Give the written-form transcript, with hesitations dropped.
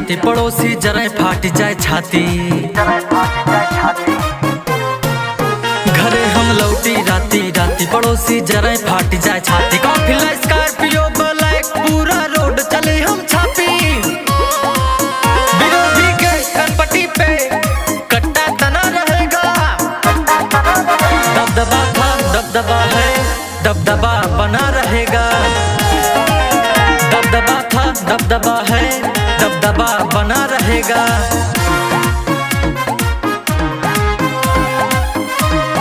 राती पड़ोसी जरा फाट जाए छाती। घरे हम लौटी राती राती पड़ोसी जरा फाट जाए छाती। कॉफिला स्कॉर्पियो ब्लैक पूरा रोड चले हम छापी। विरोधी के कनपट्टी पे कट्टा तना रहेगा। दबदबा था दबदबा है दबदबा बना रहेगा। दबदबा था दबदबा है दबदबा बना रहेगा।